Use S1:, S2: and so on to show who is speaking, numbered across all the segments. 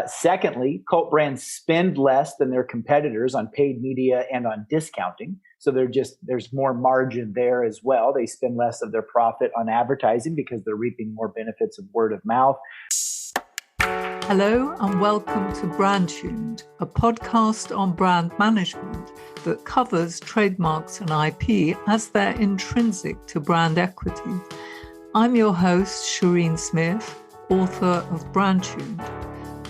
S1: Secondly, cult brands spend less than their competitors on paid media and on discounting. So there's more margin there as well. They spend less of their profit on advertising because they're reaping more benefits of word of mouth.
S2: Hello and welcome to Brand Tuned, a podcast on brand management that covers trademarks and IP as they're intrinsic to brand equity. I'm your host, Shireen Smith, author of Brand Tuned.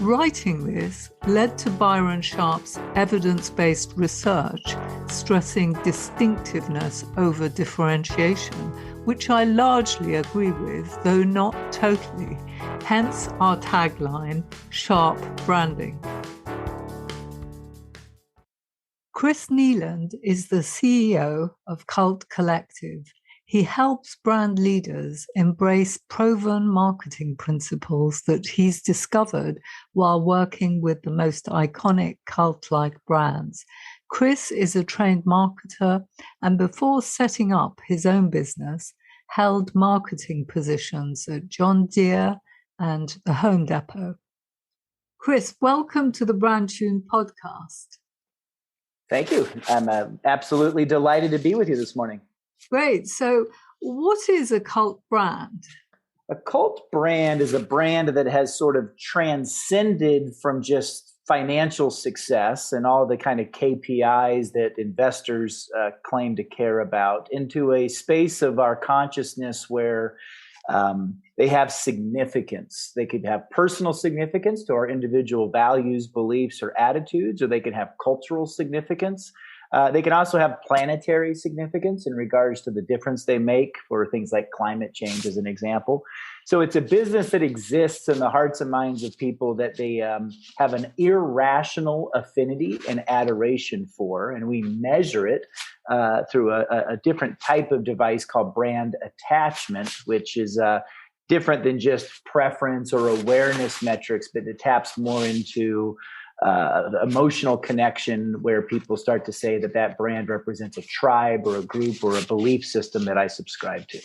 S2: Writing this led to Byron Sharp's evidence-based research stressing distinctiveness over differentiation, which I largely agree with, though not totally. Hence our tagline, Sharp Branding. Chris Kneeland is the CEO of Cult Collective. He helps brand leaders embrace proven marketing principles that he's discovered while working with the most iconic cult-like brands. Chris is a trained marketer and before setting up his own business, held marketing positions at John Deere and the Home Depot. Chris, welcome to the Brand Tune podcast.
S1: Thank you. I'm absolutely delighted to be with you this morning.
S2: Great. So what is a cult brand?
S1: A cult brand is a brand that has sort of transcended from just financial success and all the kind of KPIs that investors claim to care about into a space of our consciousness where they have significance. They could have personal significance to our individual values, beliefs, or attitudes, or they can have cultural significance. They can also have planetary significance in regards to the difference they make for things like climate change, as an example. So it's a business that exists in the hearts and minds of people that they have an irrational affinity and adoration for, and we measure it through a different type of device called brand attachment, which is different than just preference or awareness metrics, but it taps more into the emotional connection where people start to say that that brand represents a tribe or a group or a belief system that I subscribe to.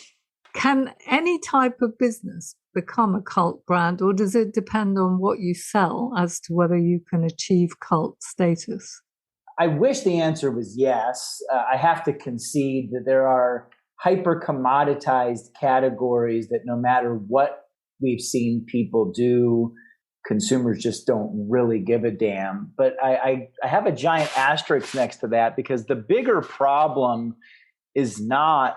S2: Can any type of business become a cult brand, or does it depend on what you sell as to whether you can achieve cult status?
S1: I wish the answer was yes. I have to concede that there are hyper commoditized categories that no matter what we've seen people do, consumers just don't really give a damn. But I have a giant asterisk next to that because the bigger problem is not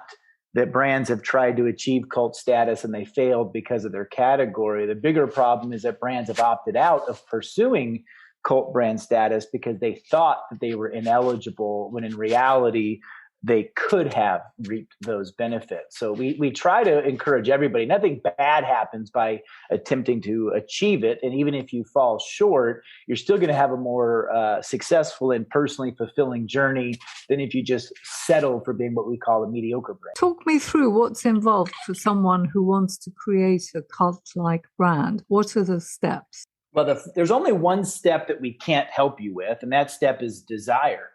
S1: that brands have tried to achieve cult status and they failed because of their category. The bigger problem is that brands have opted out of pursuing cult brand status because they thought that they were ineligible when in reality they could have reaped those benefits. So we try to encourage everybody. Nothing bad happens by attempting to achieve it. And even if you fall short, you're still going to have a more successful and personally fulfilling journey than if you just settle for being what we call a mediocre brand.
S2: Talk me through what's involved for someone who wants to create a cult-like brand. What are the steps?
S1: Well, there's only one step that we can't help you with, and that step is desire.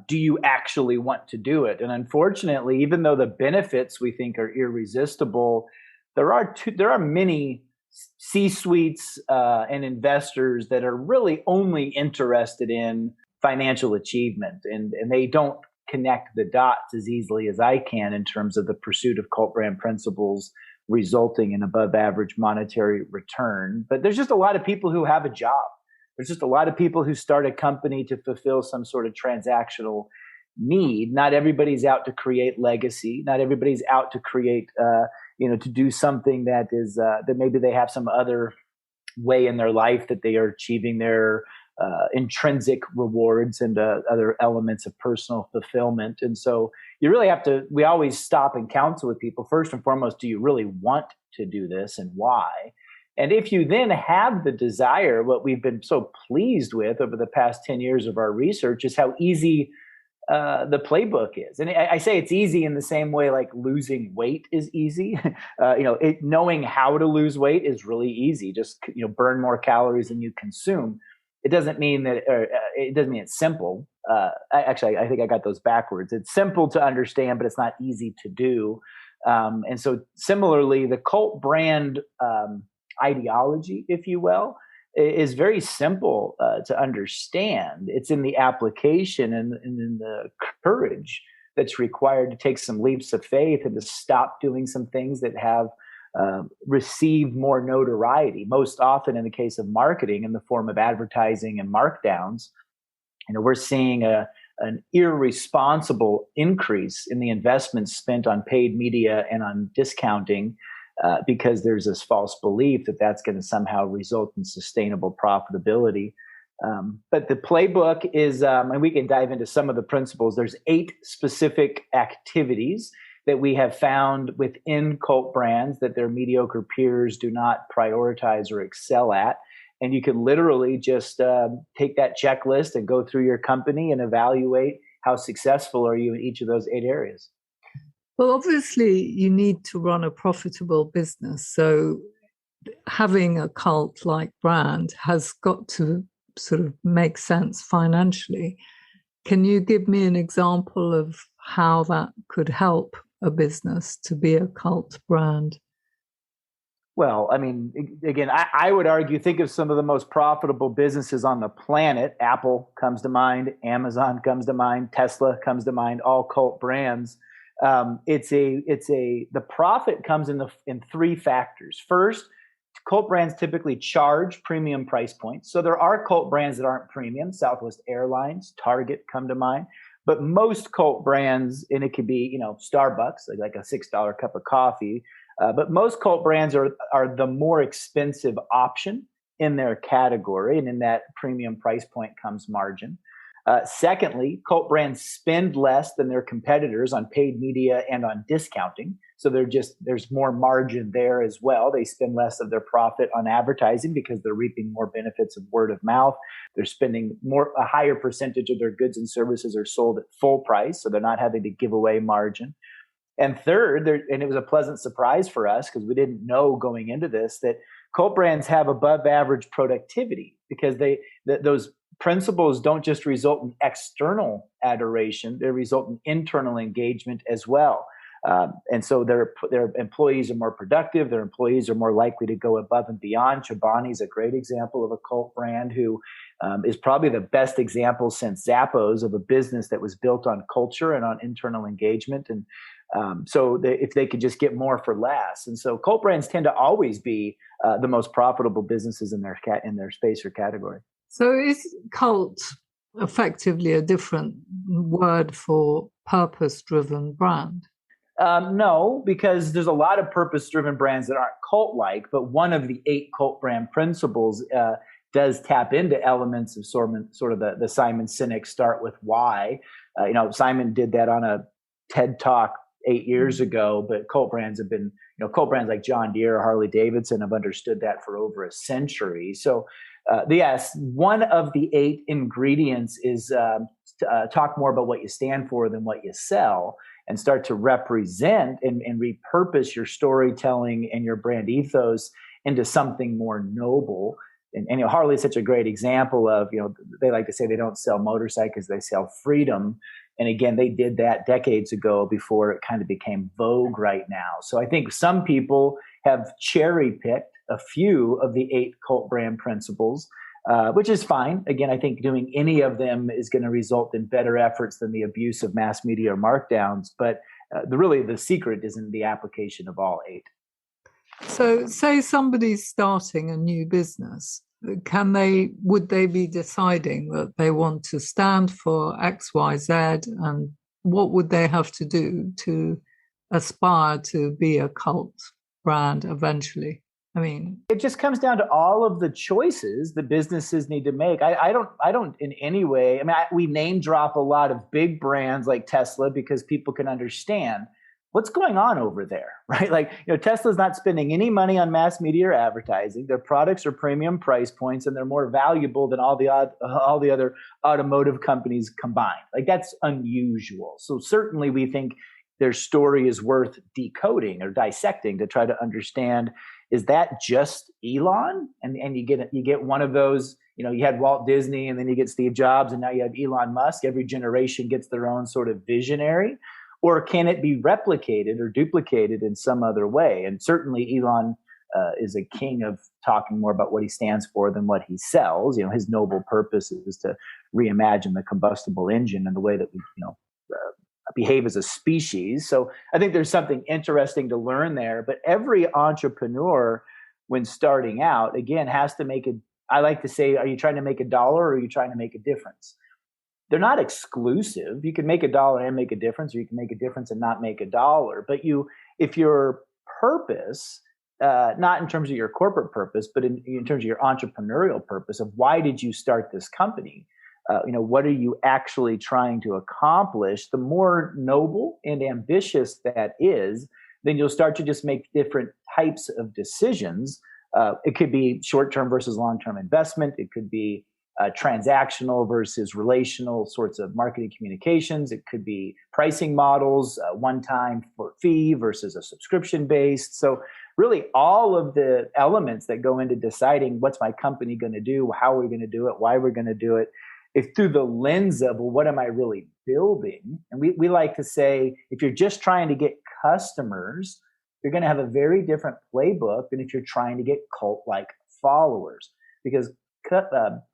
S1: Do you actually want to do it? And unfortunately, even though the benefits we think are irresistible, there are many C-suites and investors that are really only interested in financial achievement, and they don't connect the dots as easily as I can in terms of the pursuit of cult brand principles resulting in above average monetary return. But there's just a lot of people who have a job. There's just a lot of people who start a company to fulfill some sort of transactional need. Not everybody's out to create legacy. Not everybody's out to create, to do something that is that maybe they have some other way in their life that they are achieving their intrinsic rewards and other elements of personal fulfillment. And so you really have to. We always stop and counsel with people. First and foremost, do you really want to do this, and why? And if you then have the desire, what we've been so pleased with over the past 10 years of our research is how easy the playbook is. And I say it's easy in the same way like losing weight is easy. Knowing how to lose weight is really easy. Just burn more calories than you consume. It doesn't mean that it doesn't mean it's simple. I think I got those backwards. It's simple to understand, but it's not easy to do. And so similarly, the cult brand ideology, if you will, is very simple to understand. It's in the application and in the courage that's required to take some leaps of faith and to stop doing some things that have received more notoriety, most often in the case of marketing in the form of advertising and markdowns. We're seeing an irresponsible increase in the investments spent on paid media and on discounting because there's this false belief that that's going to somehow result in sustainable profitability. But the playbook is, and we can dive into some of the principles. There's 8 specific activities that we have found within cult brands that their mediocre peers do not prioritize or excel at. And you can literally just take that checklist and go through your company and evaluate how successful are you in each of those 8 areas.
S2: Well, obviously, you need to run a profitable business. So having a cult-like brand has got to sort of make sense financially. Can you give me an example of how that could help a business to be a cult brand?
S1: Well, I mean, again, I would argue, think of some of the most profitable businesses on the planet. Apple comes to mind, Amazon comes to mind, Tesla comes to mind, all cult brands. The profit comes in 3 factors. First, cult brands typically charge premium price points. So there are cult brands that aren't premium. Southwest Airlines, Target come to mind. But most cult brands, and it could be, Starbucks, like a $6 cup of coffee. But most cult brands are the more expensive option in their category, and in that premium price point comes margin. Secondly, cult brands spend less than their competitors on paid media and on discounting. So there's more margin there as well. They spend less of their profit on advertising because they're reaping more benefits of word of mouth. They're spending a higher percentage of their goods and services are sold at full price, so they're not having to give away margin. And third, and it was a pleasant surprise for us because we didn't know going into this, that cult brands have above average productivity because those principles don't just result in external adoration, they result in internal engagement as well. And so their employees are more productive. Their employees are more likely to go above and beyond. Chobani is a great example of a cult brand who is probably the best example since Zappos of a business that was built on culture and on internal engagement. And if they could just get more for less. And so cult brands tend to always be the most profitable businesses in their space or category.
S2: So is cult effectively a different word for purpose-driven brand?
S1: No, because there's a lot of purpose-driven brands that aren't cult-like, but one of the 8 cult brand principles does tap into elements of sort of the Simon Sinek start with why. Simon did that on a TED Talk 8 years ago, but cult brands like John Deere or Harley Davidson have understood that for over a century. So yes, one of the 8 ingredients is talk more about what you stand for than what you sell, and start to represent and repurpose your storytelling and your brand ethos into something more noble. And Harley is such a great example of, they like to say they don't sell motorcycles, they sell freedom. And again, they did that decades ago before it kind of became vogue right now. So I think some people have cherry picked a few of the 8 cult brand principles, which is fine. Again, I think doing any of them is going to result in better efforts than the abuse of mass media or markdowns. But the secret is in the application of all 8.
S2: So say somebody's starting a new business. Would they be deciding that they want to stand for X, Y, Z, and what would they have to do to aspire to be a cult brand eventually? I mean,
S1: it just comes down to all of the choices the businesses need to make. I don't in any way. I mean, we name drop a lot of big brands like Tesla because people can understand what's going on over there, right? Like, Tesla's not spending any money on mass media or advertising. Their products are premium price points, and they're more valuable than all the other automotive companies combined. Like, that's unusual. So certainly we think their story is worth decoding or dissecting to try to understand, is that just Elon? And you get one of those, you had Walt Disney, and then you get Steve Jobs, and now you have Elon Musk. Every generation gets their own sort of visionary. Or can it be replicated or duplicated in some other way? And certainly Elon is a king of talking more about what he stands for than what he sells. His noble purpose is to reimagine the combustible engine and the way that we, behave as a species. So I think there's something interesting to learn there. But every entrepreneur, when starting out, again, has to I like to say, are you trying to make $1 or are you trying to make a difference? They're not exclusive. You can make $1 and make a difference, or you can make a difference and not make $1. But if your purpose, not in terms of your corporate purpose, but in terms of your entrepreneurial purpose of why did you start this company? What are you actually trying to accomplish? The more noble and ambitious that is, then you'll start to just make different types of decisions. It could be short-term versus long-term investment. It could be transactional versus relational sorts of marketing communications. It could be pricing models, one-time for fee versus a subscription-based. So really all of the elements that go into deciding what's my company going to do, how are we going to do it, why we're going to do it, if through the lens of, well, what am I really building? And we like to say, if you're just trying to get customers, you're going to have a very different playbook than if you're trying to get cult-like followers. Because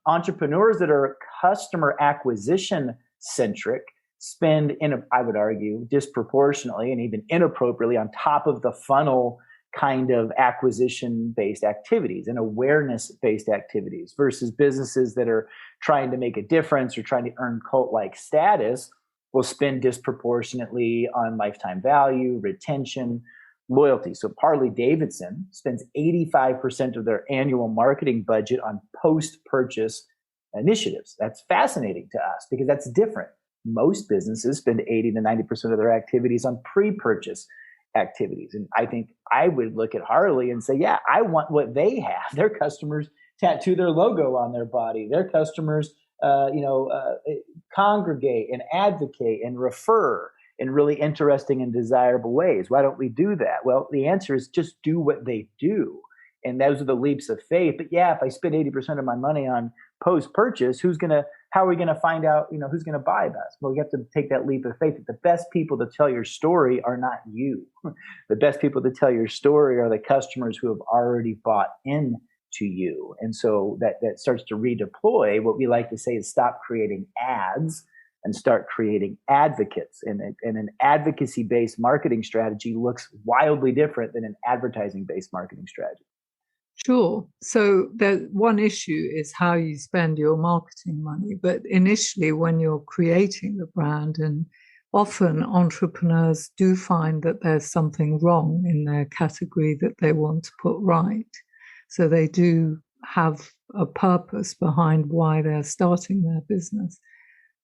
S1: entrepreneurs that are customer acquisition centric spend, I would argue, disproportionately and even inappropriately on top of the funnel kind of acquisition-based activities and awareness-based activities versus businesses that are trying to make a difference or trying to earn cult-like status will spend disproportionately on lifetime value, retention, loyalty. So Harley-Davidson spends 85% of their annual marketing budget on post-purchase initiatives. That's fascinating to us because that's different. Most businesses spend 80 to 90% of their activities on pre-purchase activities. And I think I would look at Harley and say, yeah, I want what they have. Their customers tattoo their logo on their body. Their customers, congregate and advocate and refer in really interesting and desirable ways. Why don't we do that? Well, the answer is just do what they do. And those are the leaps of faith. But yeah, if I spend 80% of my money on post-purchase, how are we going to find out, who's going to buy this? Well, you have to take that leap of faith that the best people to tell your story are not you. The best people to tell your story are the customers who have already bought into you. And so that starts to redeploy. What we like to say is stop creating ads and start creating advocates. And an advocacy-based marketing strategy looks wildly different than an advertising-based marketing strategy.
S2: Sure. So one issue is how you spend your marketing money. But initially, when you're creating the brand, and often entrepreneurs do find that there's something wrong in their category that they want to put right. So they do have a purpose behind why they're starting their business.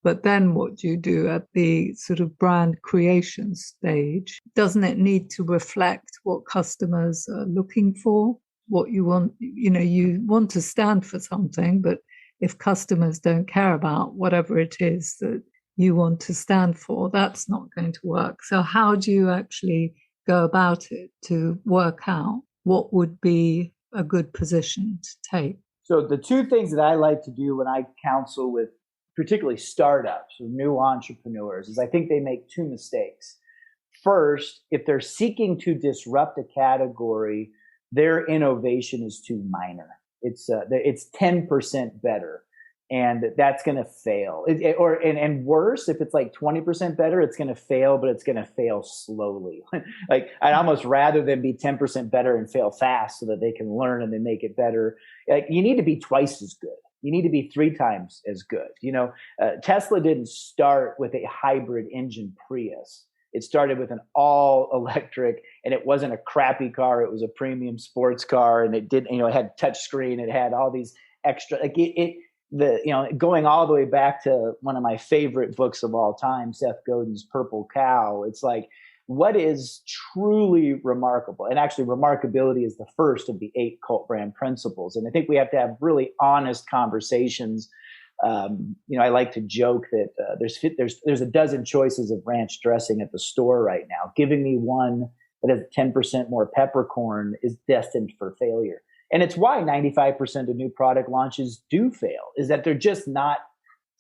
S2: But then what do you do at the sort of brand creation stage? Doesn't it need to reflect what customers are looking for? What you want, you want to stand for something, but if customers don't care about whatever it is that you want to stand for, that's not going to work. So how do you actually go about it to work out what would be a good position to take?
S1: So the two things that I like to do when I counsel with particularly startups or new entrepreneurs is I think they make two mistakes. First, if they're seeking to disrupt a category, their innovation is too minor. It's 10% better, and that's going to fail. And worse, if it's like 20% better, it's going to fail, but it's going to fail slowly. Like I'd almost rather them be 10% better and fail fast so that they can learn and then make it better. Like you need to be twice as good. You need to be 3 times as good. Tesla didn't start with a hybrid engine Prius. It started with an all electric, and it wasn't a crappy car. It was a premium sports car, and it did, it had touch screen. It had all these extra, going all the way back to one of my favorite books of all time, Seth Godin's Purple Cow. It's like, what is truly remarkable? And actually, remarkability is the first of the 8 cult brand principles. And I think we have to have really honest conversations. I like to joke that there's a dozen choices of ranch dressing at the store right now. Giving me one that has 10% more peppercorn is destined for failure. And it's why 95% of new product launches do fail, is that they're just not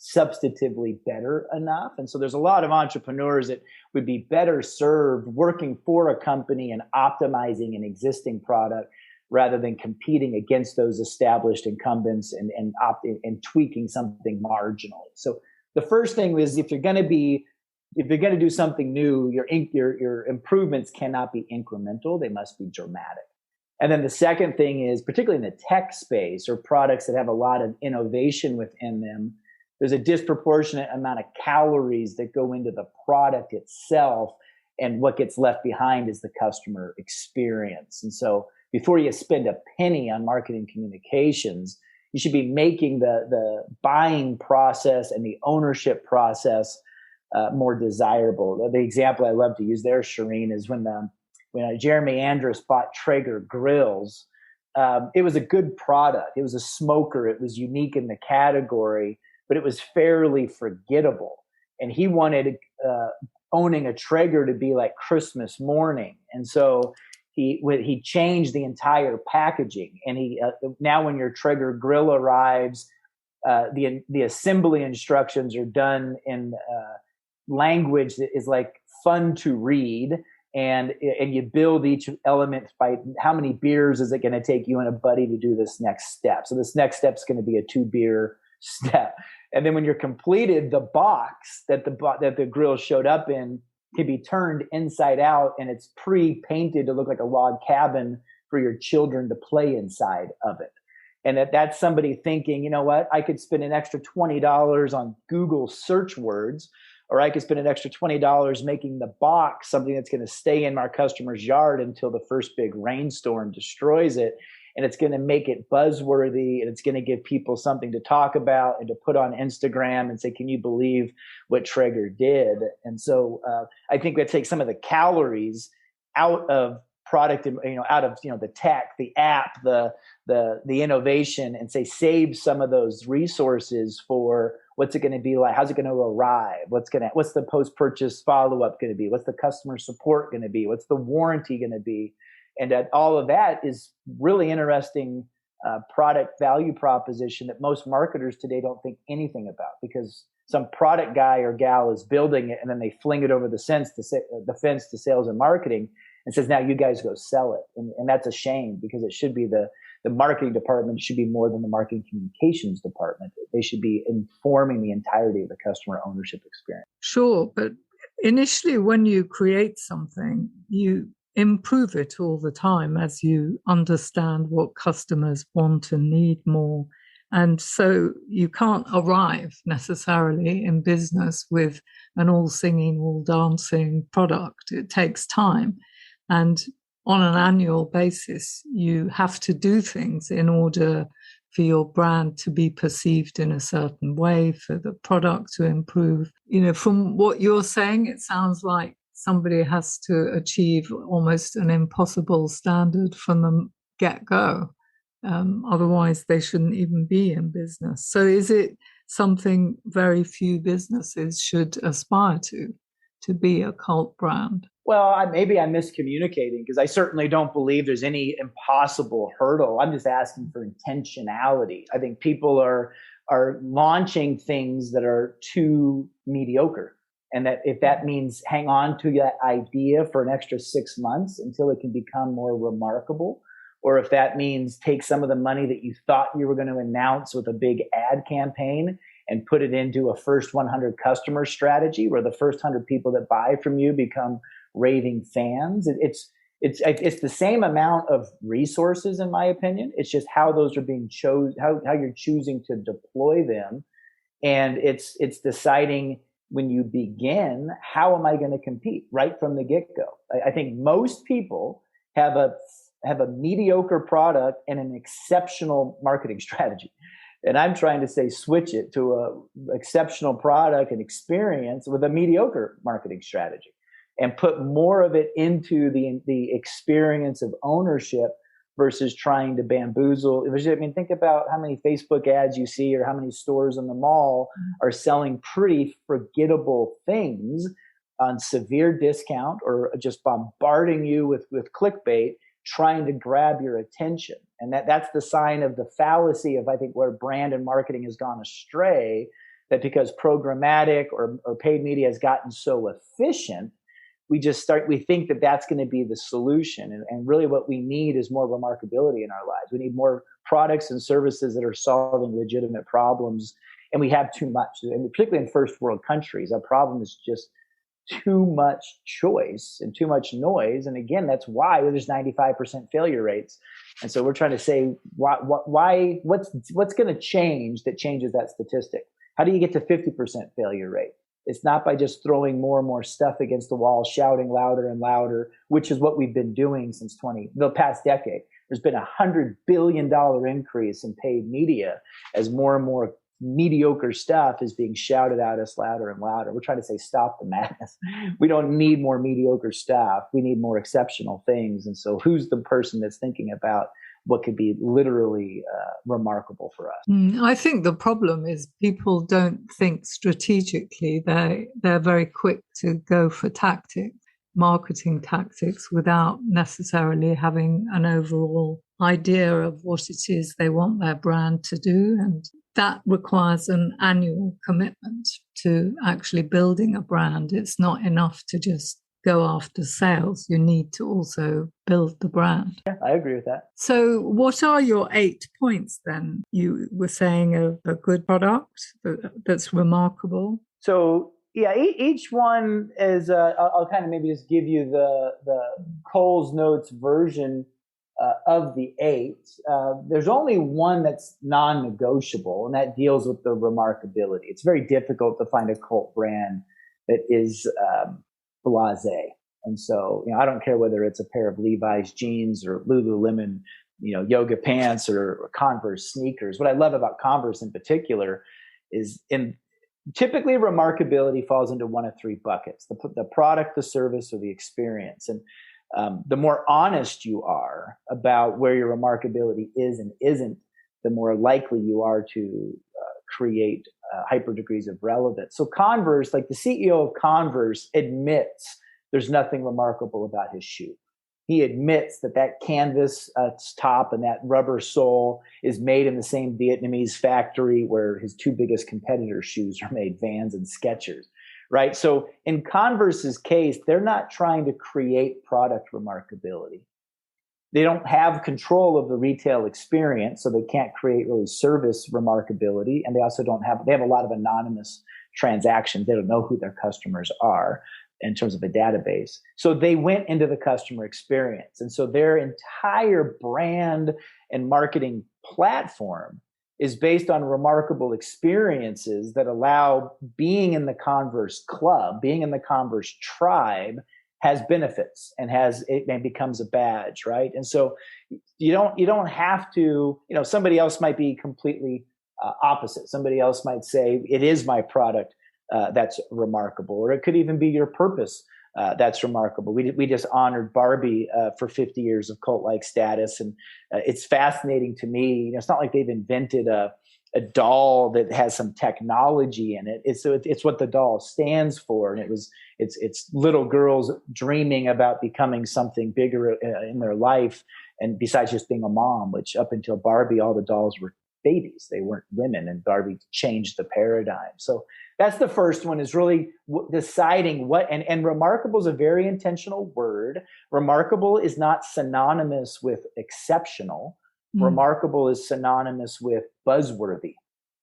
S1: substantively better enough. And so there's a lot of entrepreneurs that would be better served working for a company and optimizing an existing product rather than competing against those established incumbents and tweaking something marginally. So the first thing is if you're going to do something new, your improvements cannot be incremental. They must be dramatic. And then the second thing is, particularly in the tech space or products that have a lot of innovation within them, there's a disproportionate amount of calories that go into the product itself. And what gets left behind is the customer experience. And so before you spend a penny on marketing communications, you should be making the buying process and the ownership process more desirable. The example I love to use there, Shireen, is when Jeremy Andrus bought Traeger grills. It was a good product. It was a smoker. It was unique in the category, but it was fairly forgettable. And he wanted owning a Traeger to be like Christmas morning. And so he changed the entire packaging. And now when your Traeger grill arrives, the assembly instructions are done in language that is like fun to read. And you build each element by how many beers is it going to take you and a buddy to do this next step. So this next step is going to be a 2-beer step. And then when you're completed, the box that the grill showed up in can be turned inside out, and it's pre-painted to look like a log cabin for your children to play inside of it. And that's somebody thinking, you know what, I could spend an extra $20 on Google search words, or I could spend an extra $20 making the box something that's going to stay in our customer's yard until the first big rainstorm destroys it. And it's going to make it buzzworthy, and it's going to give people something to talk about and to put on Instagram and say, can you believe what Traeger did? And so I think that takes some of the calories out of product, out of the tech, the app, the innovation, and say save some of those resources for what's it going to be like? How's it going to arrive? What's the post-purchase follow-up going to be? What's the customer support going to be? What's the warranty going to be? And all of that is really interesting product value proposition that most marketers today don't think anything about, because some product guy or gal is building it and then they fling it over the fence to sales and marketing and says, now you guys go sell it. And that's a shame, because it should be the marketing department should be more than the marketing communications department. They should be informing the entirety of the customer ownership experience.
S2: Sure. But initially, when you create something, you improve it all the time as you understand what customers want and need more. And so you can't arrive necessarily in business with an all singing, all dancing product. It takes time. And on an annual basis, you have to do things in order for your brand to be perceived in a certain way, for the product to improve. From what you're saying, it sounds like somebody has to achieve almost an impossible standard from the get-go. Otherwise, they shouldn't even be in business. So is it something very few businesses should aspire to be a cult brand?
S1: Well, maybe I'm miscommunicating, because I certainly don't believe there's any impossible hurdle. I'm just asking for intentionality. I think people are launching things that are too mediocre. And that if that means hang on to that idea for an extra 6 months until it can become more remarkable, or if that means take some of the money that you thought you were going to announce with a big ad campaign and put it into a first 100 customer strategy where the first 100 people that buy from you become raving fans. It's the same amount of resources, in my opinion. It's just how those are being chosen, how you're choosing to deploy them. And it's deciding, when you begin, how am I going to compete right from the get-go? I think most people have a mediocre product and an exceptional marketing strategy. And I'm trying to say, switch it to a exceptional product and experience with a mediocre marketing strategy, and put more of it into the experience of ownership versus trying to bamboozle. I mean, think about how many Facebook ads you see, or how many stores in the mall are selling pretty forgettable things on severe discount, or just bombarding you with clickbait, trying to grab your attention. And that's the sign of the fallacy of, I think, where brand and marketing has gone astray, that because programmatic or paid media has gotten so efficient, we think that that's going to be the solution. And really what we need is more remarkability in our lives. We need more products and services that are solving legitimate problems. And we have too much, and particularly in first world countries, our problem is just too much choice and too much noise. And again, that's why there's 95% failure rates. And so we're trying to say, what's going to change that changes that statistic? How do you get to 50% failure rate? It's not by just throwing more and more stuff against the wall, shouting louder and louder, which is what we've been doing since the past decade. There's been $100 billion increase in paid media as more and more mediocre stuff is being shouted at us louder and louder. We're trying to say, stop the madness. We don't need more mediocre stuff. We need more exceptional things. And so who's the person that's thinking about what could be literally remarkable for us?
S2: I think the problem is people don't think strategically. They're very quick to go for marketing tactics, without necessarily having an overall idea of what it is they want their brand to do. And that requires an annual commitment to actually building a brand. It's not enough to just go after sales. You need to also build the brand.
S1: Yeah, I agree with that.
S2: So what are your 8 points then? You were saying a good product that's remarkable.
S1: So yeah, each one is, I'll kind of maybe just give you the Cole's Notes version of the 8. There's only one that's non-negotiable, and that deals with the remarkability. It's very difficult to find a cult brand that is blasé. And so, I don't care whether it's a pair of Levi's jeans or Lululemon, yoga pants or Converse sneakers. What I love about Converse in particular is typically remarkability falls into one of 3 buckets: the product, the service, or the experience. And the more honest you are about where your remarkability is and isn't, the more likely you are to create hyper degrees of relevance. So Converse, like the CEO of Converse admits there's nothing remarkable about his shoe. He admits that canvas top and that rubber sole is made in the same Vietnamese factory where his 2 biggest competitors' shoes are made, Vans and Skechers. Right. So in Converse's case, they're not trying to create product remarkability. They don't have control of the retail experience, so they can't create really service remarkability. And they also they have a lot of anonymous transactions. They don't know who their customers are in terms of a database. So they went into the customer experience. And so their entire brand and marketing platform is based on remarkable experiences that allow being in the Converse club, being in the Converse tribe has benefits and it becomes a badge, right? And so you don't have to, somebody else might be completely opposite. Somebody else might say, it is my product that's remarkable, or it could even be your purpose that's remarkable. We just honored Barbie for 50 years of cult-like status, and it's fascinating to me. It's not like they've invented a doll that has some technology in it. It's what the doll stands for, and it's little girls dreaming about becoming something bigger in their life, and besides just being a mom, which up until Barbie, all the dolls were babies. They weren't women, and Barbie changed the paradigm. So that's the first one, is really deciding what, and remarkable is a very intentional word. Remarkable is not synonymous with exceptional. Remarkable is synonymous with buzzworthy.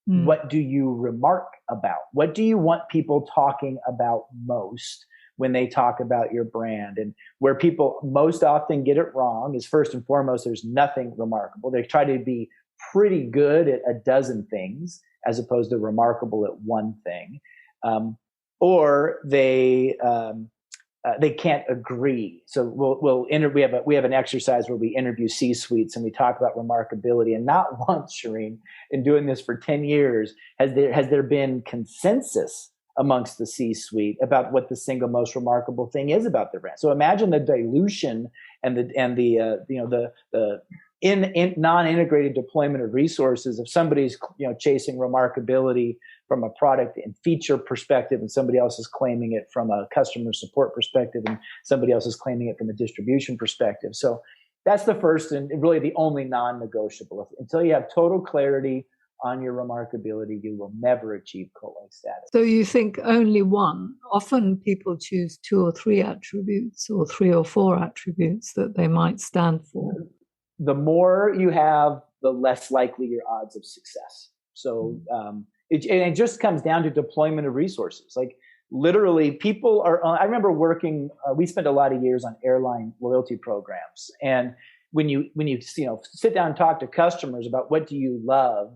S1: What do you remark about? What do you want people talking about most when they talk about your brand? And where people most often get it wrong is, first and foremost, there's nothing remarkable. They try to be pretty good at a dozen things as opposed to remarkable at one thing, or they can't agree. So we have an exercise where we interview C-suites and we talk about remarkability. And not once, Shireen, in doing this for 10 years, has there been consensus amongst the C-suite about what the single most remarkable thing is about their brand. So imagine the dilution and the non-integrated deployment of resources. If somebody's chasing remarkability from a product and feature perspective, and somebody else is claiming it from a customer support perspective, and somebody else is claiming it from a distribution perspective. So that's the first and really the only non-negotiable. Until you have total clarity on your remarkability, you will never achieve cult-like status.
S2: So you think only one? Often people choose 2 or 3 attributes or 3 or 4 attributes that they might stand for.
S1: The more you have, the less likely your odds of success. So it just comes down to deployment of resources. Like literally people are, I remember working, we spent a lot of years on airline loyalty programs. And when you sit down and talk to customers about what do you love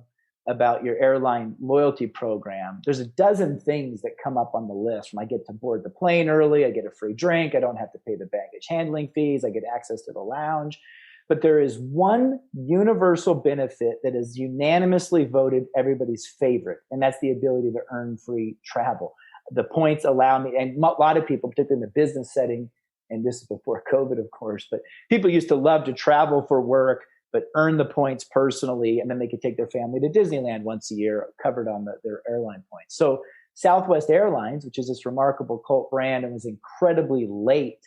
S1: about your airline loyalty program, there's a dozen things that come up on the list. From I get to board the plane early, I get a free drink, I don't have to pay the baggage handling fees, I get access to the lounge. But there is one universal benefit that is unanimously voted everybody's favorite, and that's the ability to earn free travel. The points allow me, and a lot of people, particularly in the business setting, and this is before COVID, of course, but people used to love to travel for work, but earn the points personally, and then they could take their family to Disneyland once a year, covered on their airline points. So Southwest Airlines, which is this remarkable cult brand and was incredibly late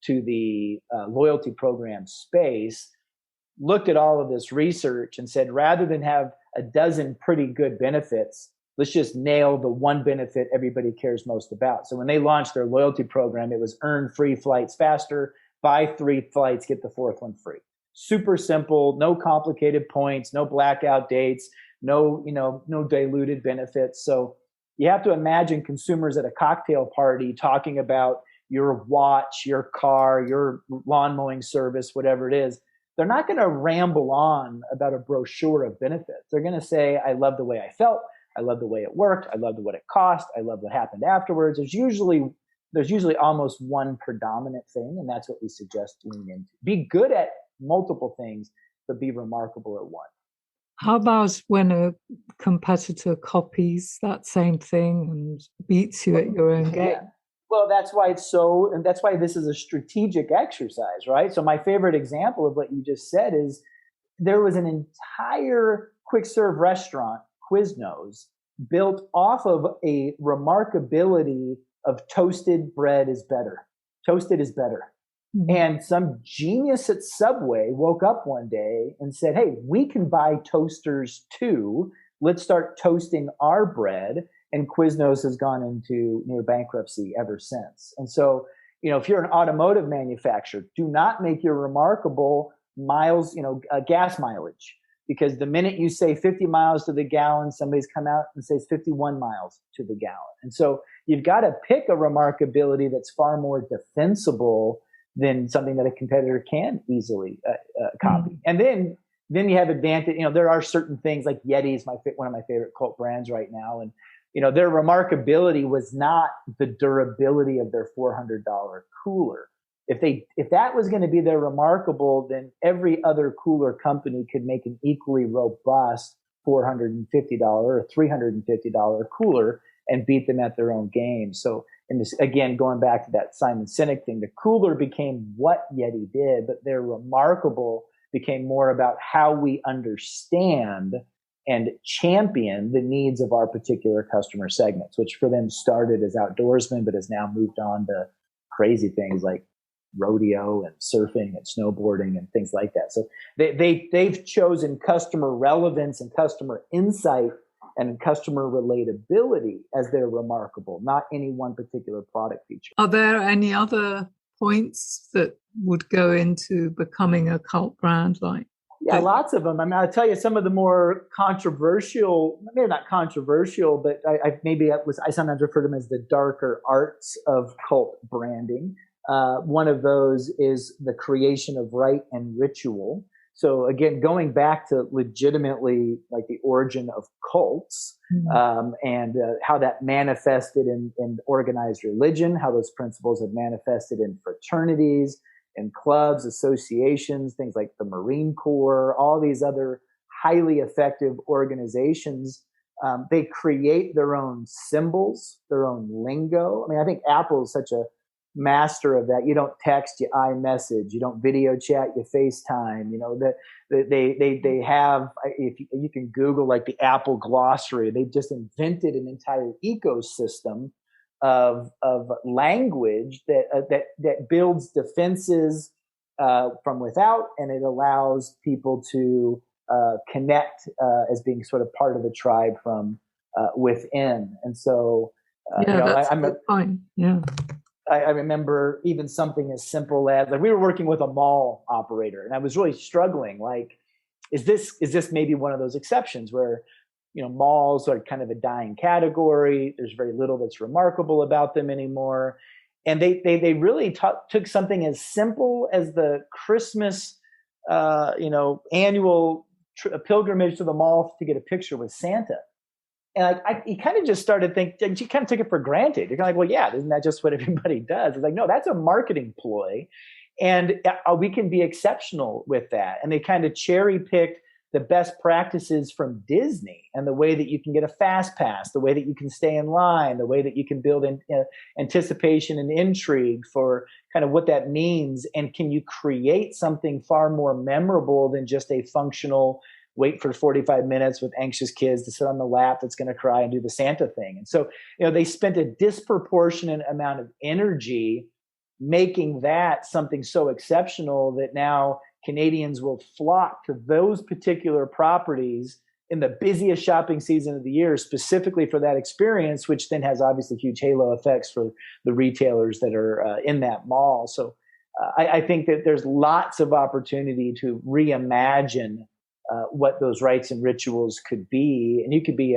S1: to the loyalty program space, looked at all of this research and said, rather than have a dozen pretty good benefits, let's just nail the one benefit everybody cares most about. So when they launched their loyalty program, it was earn free flights faster, buy 3 flights, get the 4th one free. Super simple, no complicated points, no blackout dates, no diluted benefits. So you have to imagine consumers at a cocktail party talking about your watch, your car, your lawn mowing service, whatever it is. They're not going to ramble on about a brochure of benefits. They're going to say, I love the way I felt. I love the way it worked. I love what it cost. I love what happened afterwards. There's usually almost one predominant thing, and that's what we suggest leaning into. Be good at multiple things, but be remarkable at one.
S2: How about when a competitor copies that same thing and beats you at your own game?
S1: Yeah. Well, that's why that's why this is a strategic exercise, right? So my favorite example of what you just said is there was an entire quick serve restaurant, Quiznos, built off of a remarkability of toasted bread is better. Toasted is better. Mm-hmm. And some genius at Subway woke up one day and said, hey, we can buy toasters too. Let's start toasting our bread. And Quiznos has gone into near bankruptcy ever since. And so, if you're an automotive manufacturer, do not make your remarkable miles, gas mileage, because the minute you say 50 miles to the gallon, somebody's come out and says 51 miles to the gallon. And so you've got to pick a remarkability that's far more defensible than something that a competitor can easily copy. Mm-hmm. And then you have advantage. There are certain things like Yeti is one of my favorite cult brands right now, and their remarkability was not the durability of their $400 cooler. If that was going to be their remarkable, then every other cooler company could make an equally robust $450 or $350 cooler and beat them at their own game. So, and this, again, going back to that Simon Sinek thing, the cooler became what Yeti did, but their remarkable became more about how we understand and champion the needs of our particular customer segments, which for them started as outdoorsmen, but has now moved on to crazy things like rodeo and surfing and snowboarding and things like that. So they've chosen customer relevance and customer insight and customer relatability as their remarkable, not any one particular product feature.
S2: Are there any other points that would go into becoming a cult brand like?
S1: Yeah, lots of them. I mean, I'll tell you some of the more controversial, maybe not controversial, but I sometimes refer to them as the darker arts of cult branding. One of those is the creation of rite and ritual. So again, going back to legitimately like the origin of cults, mm-hmm. And how that manifested in organized religion, how those principles have manifested in fraternities, in clubs, associations, things like the Marine Corps, all these other highly effective organizations. They create their own symbols, their own lingo. I mean, I think Apple is such a master of that. You don't text, you iMessage. You don't video chat, you FaceTime. They have, if you can Google like the Apple glossary, they just invented an entire ecosystem of language that builds defenses from without, and it allows people to connect as being sort of part of the tribe from within. And so,
S2: that's a good point. Yeah.
S1: I remember even something as simple as, like, we were working with a mall operator, and I was really struggling. Like, is this maybe one of those exceptions where, malls are kind of a dying category? There's very little that's remarkable about them anymore. And they really took something as simple as the Christmas, annual pilgrimage to the mall to get a picture with Santa. And you kind of just started thinking, you kind of took it for granted. You're kind of like, well, yeah, isn't that just what everybody does? It's like, no, that's a marketing ploy. And we can be exceptional with that. And they kind of cherry picked the best practices from Disney, and the way that you can get a fast pass, the way that you can stay in line, the way that you can build in, anticipation and intrigue for kind of what that means. And can you create something far more memorable than just a functional wait for 45 minutes with anxious kids to sit on the lap that's going to cry and do the Santa thing? And so, they spent a disproportionate amount of energy making that something so exceptional that now Canadians will flock to those particular properties in the busiest shopping season of the year, specifically for that experience, which then has obviously huge halo effects for the retailers that are in that mall. So I think that there's lots of opportunity to reimagine what those rites and rituals could be. And it could be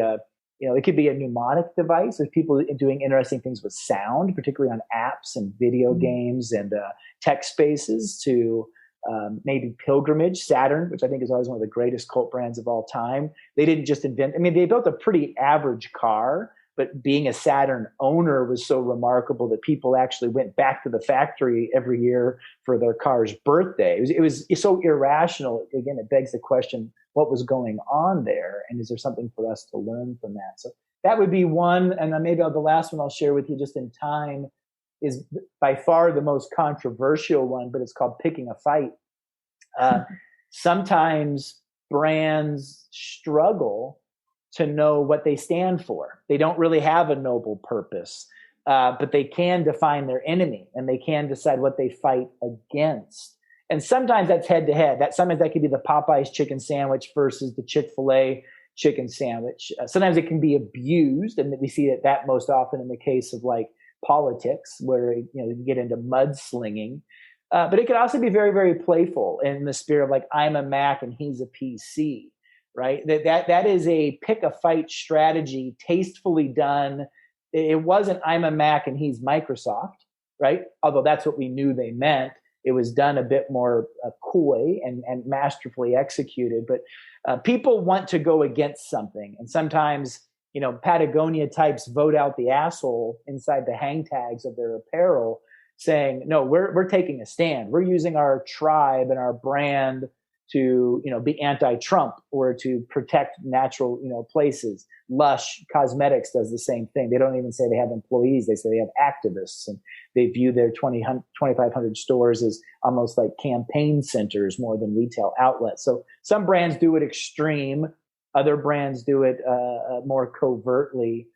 S1: a mnemonic device. There's people doing interesting things with sound, particularly on apps and video games and tech spaces, to maybe pilgrimage. Saturn, which I think is always one of the greatest cult brands of all time. They didn't just they built a pretty average car, but being a Saturn owner was so remarkable that people actually went back to the factory every year for their car's birthday. It was so irrational. Again, it begs the question, what was going on there? And is there something for us to learn from that? So that would be one. And then maybe the last one I'll share with you just in time is by far the most controversial one, but it's called picking a fight. Sometimes brands struggle to know what they stand for. They don't really have a noble purpose, but they can define their enemy, and they can decide what they fight against. And sometimes that's head to head. Sometimes that could be the Popeyes chicken sandwich versus the Chick-fil-A chicken sandwich. Sometimes it can be abused, and we see that most often in the case of like politics, where you get into mudslinging. But it could also be very, very playful in the spirit of like, I'm a Mac and he's a PC, right? That is a pick a fight strategy, tastefully done. It wasn't I'm a Mac and he's Microsoft, right? Although that's what we knew they meant. It was done a bit more coy and masterfully executed. But people want to go against something, and sometimes Patagonia types vote out the asshole inside the hang tags of their apparel, saying, no, we're taking a stand. We're using our tribe and our brand to, be anti-Trump or to protect natural, places. Lush Cosmetics does the same thing. They don't even say they have employees. They say they have activists, and they view their 2,500 stores as almost like campaign centers more than retail outlets. So some brands do it extreme. Other brands do it more covertly.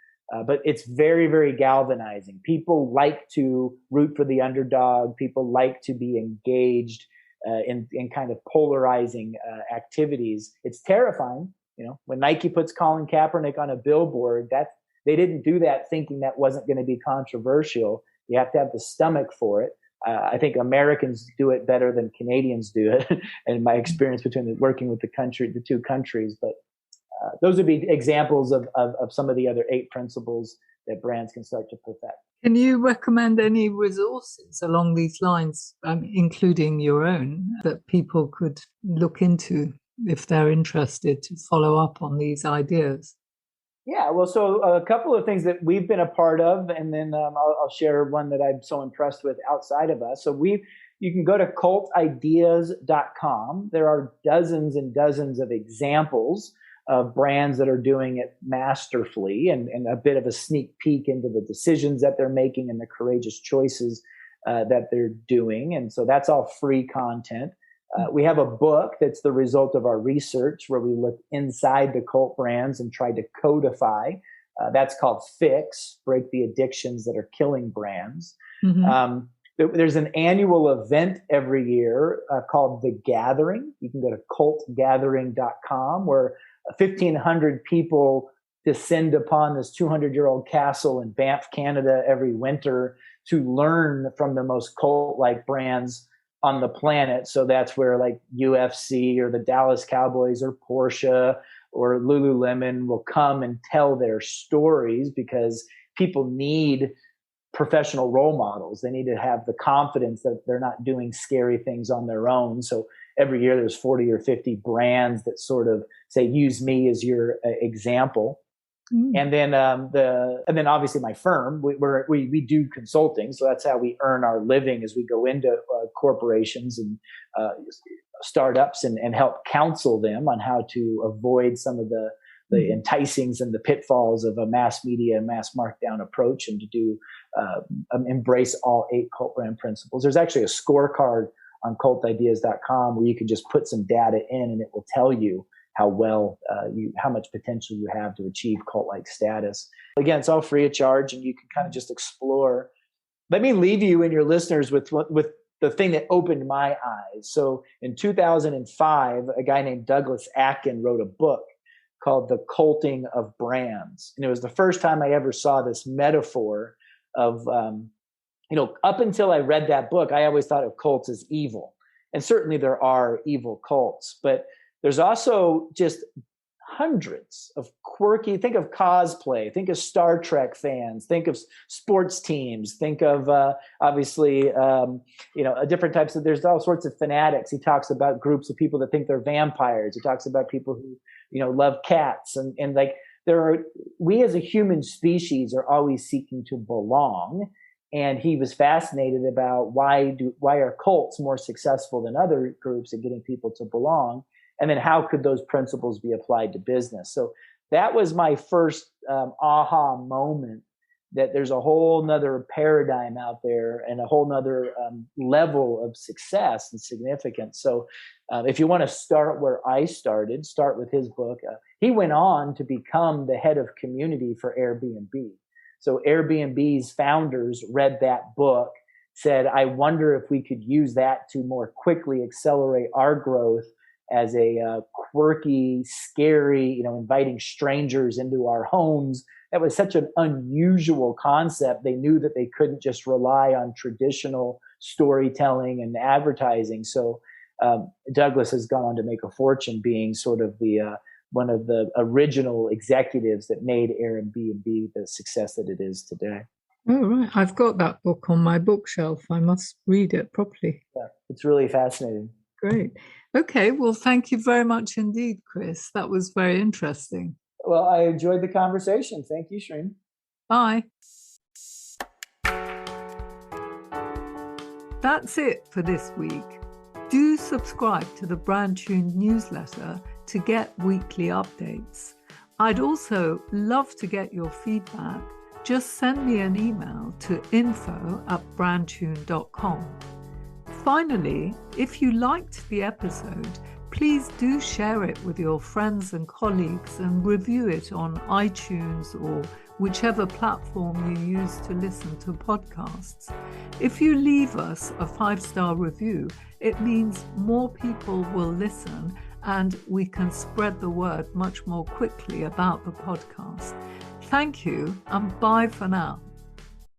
S1: But it's very, very galvanizing. People like to root for the underdog. People like to be engaged in kind of polarizing activities. It's terrifying. When Nike puts Colin Kaepernick on a billboard, they didn't do that thinking that wasn't going to be controversial. You have to have the stomach for it. I think Americans do it better than Canadians do it, in my experience working with the two countries. But those would be examples of some of the other 8 principles that brands can start to perfect.
S2: Can you recommend any resources along these lines, including your own, that people could look into if they're interested to follow up on these ideas?
S1: Yeah, well, so a couple of things that we've been a part of, and then I'll share one that I'm so impressed with outside of us. So you can go to cultideas.com. There are dozens and dozens of examples of brands that are doing it masterfully, and a bit of a sneak peek into the decisions that they're making and the courageous choices that they're doing. And so that's all free content. We have a book that's the result of our research, where we look inside the cult brands and try to codify. That's called Fix, Break the Addictions That Are Killing Brands. Mm-hmm. There's an annual event every year called The Gathering. You can go to cultgathering.com, where 1,500 people descend upon this 200-year-old castle in Banff, Canada every winter to learn from the most cult-like brands on the planet. So that's where like UFC or the Dallas Cowboys or Porsche or Lululemon will come and tell their stories, because people need professional role models. They need to have the confidence that they're not doing scary things on their own. So every year there's 40 or 50 brands that sort of say, use me as your example. And then obviously my firm, we do consulting. So that's how we earn our living, as we go into corporations and startups and help counsel them on how to avoid some of the enticings and the pitfalls of a mass media, mass markdown approach, and to do embrace all 8 cult brand principles. There's actually a scorecard on cultideas.com where you can just put some data in and it will tell you how much potential you have to achieve cult-like status. Again, it's all free of charge, and you can kind of just explore. Let me leave you and your listeners with the thing that opened my eyes. So in 2005, a guy named Douglas Atkin wrote a book called The Culting of Brands. And it was the first time I ever saw this metaphor of, up until I read that book, I always thought of cults as evil. And certainly there are evil cults, but there's also just hundreds of quirky, think of cosplay, think of Star Trek fans, think of sports teams, think of different types of, there's all sorts of fanatics. He talks about groups of people that think they're vampires. He talks about people who, love cats, and like we as a human species are always seeking to belong. And he was fascinated about why are cults more successful than other groups at getting people to belong? And then how could those principles be applied to business? So that was my first aha moment, that there's a whole nother paradigm out there and a whole nother level of success and significance. So if you want to start where I started, start with his book. He went on to become the head of community for Airbnb. So Airbnb's founders read that book, said, I wonder if we could use that to more quickly accelerate our growth as a quirky, scary, inviting strangers into our homes. That was such an unusual concept. They knew that they couldn't just rely on traditional storytelling and advertising. So Douglas has gone on to make a fortune being sort of the one of the original executives that made Airbnb the success that it is today.
S2: Oh, right. I've got that book on my bookshelf. I must read it properly.
S1: Yeah, it's really fascinating.
S2: Great. Okay. Well, thank you very much indeed, Chris. That was very interesting.
S1: Well, I enjoyed the conversation. Thank you, Shreen.
S2: Bye. That's it for this week. Do subscribe to the Brand Tuned newsletter to get weekly updates. I'd also love to get your feedback. Just send me an email to info@brandtune.com. Finally, if you liked the episode, please do share it with your friends and colleagues and review it on iTunes or whichever platform you use to listen to podcasts. If you leave us a 5-star review, it means more people will listen and we can spread the word much more quickly about the podcast. Thank you, and bye for now.